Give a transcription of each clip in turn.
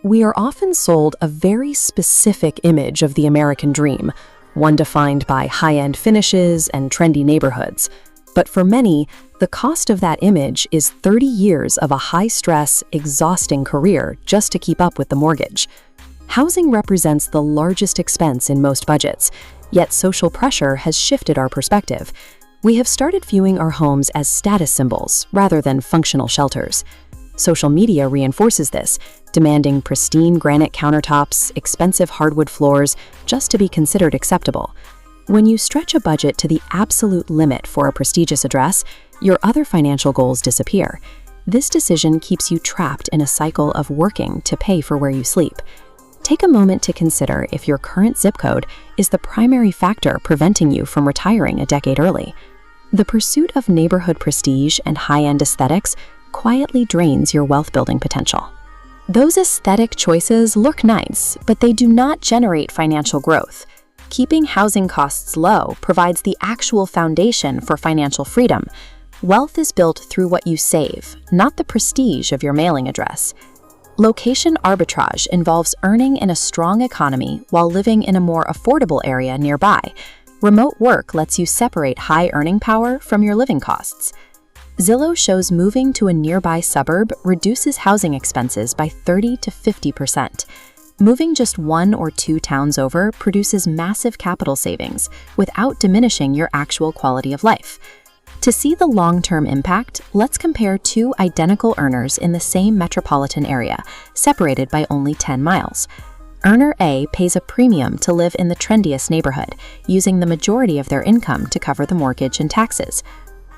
We are often sold a very specific image of the American dream, one defined by high-end finishes and trendy neighborhoods. But for many, the cost of that image is 30 years of a high-stress, exhausting career just to keep up with the mortgage. Housing represents the largest expense in most budgets, yet social pressure has shifted our perspective. We have started viewing our homes as status symbols rather than functional shelters. Social media reinforces this, demanding pristine granite countertops, expensive hardwood floors, just to be considered acceptable. When you stretch a budget to the absolute limit for a prestigious address, your other financial goals disappear. This decision keeps you trapped in a cycle of working to pay for where you sleep. Take a moment to consider if your current zip code is the primary factor preventing you from retiring a decade early. The pursuit of neighborhood prestige and high-end aesthetics quietly drains your wealth-building potential. Those aesthetic choices look nice, but they do not generate financial growth. Keeping housing costs low provides the actual foundation for financial freedom. Wealth is built through what you save, not the prestige of your mailing address. Location arbitrage involves earning in a strong economy while living in a more affordable area nearby. Remote work lets you separate high earning power from your living costs. Zillow shows moving to a nearby suburb reduces housing expenses by 30 to 50%. Moving just 1 or 2 towns over produces massive capital savings without diminishing your actual quality of life. To see the long-term impact, let's compare 2 identical earners in the same metropolitan area, separated by only 10 miles. Earner A pays a premium to live in the trendiest neighborhood, using the majority of their income to cover the mortgage and taxes.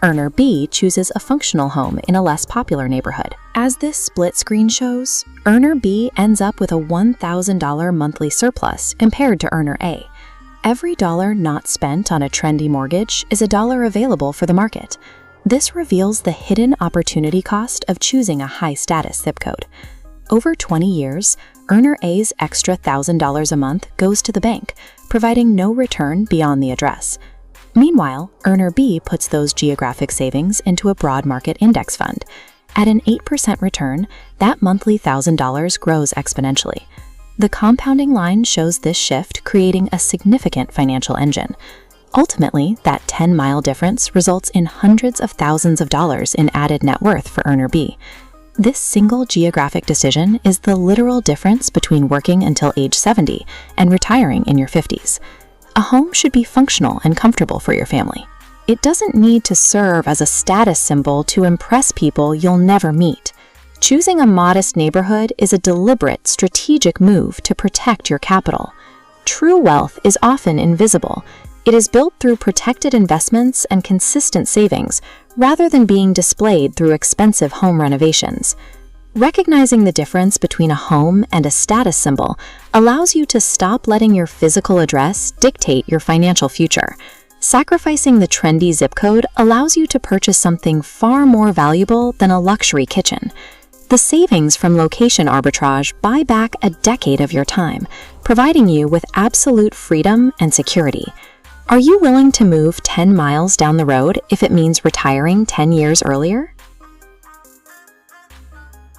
Earner B chooses a functional home in a less popular neighborhood. As this split screen shows, Earner B ends up with a $1,000 monthly surplus compared to Earner A. Every dollar not spent on a trendy mortgage is a dollar available for the market. This reveals the hidden opportunity cost of choosing a high-status zip code. Over 20 years, Earner A's extra $1,000 a month goes to the bank, providing no return beyond the address. Meanwhile, Earner B puts those geographic savings into a broad market index fund. At an 8% return, that monthly $1,000 grows exponentially. The compounding line shows this shift creating a significant financial engine. Ultimately, that 10-mile difference results in hundreds of thousands of dollars in added net worth for Earner B. This single geographic decision is the literal difference between working until age 70 and retiring in your 50s. A home should be functional and comfortable for your family. It doesn't need to serve as a status symbol to impress people you'll never meet. Choosing a modest neighborhood is a deliberate, strategic move to protect your capital. True wealth is often invisible. It is built through protected investments and consistent savings, rather than being displayed through expensive home renovations. Recognizing the difference between a home and a status symbol allows you to stop letting your physical address dictate your financial future. Sacrificing the trendy zip code allows you to purchase something far more valuable than a luxury kitchen. The savings from location arbitrage buy back a decade of your time, providing you with absolute freedom and security. Are you willing to move 10 miles down the road if it means retiring 10 years earlier?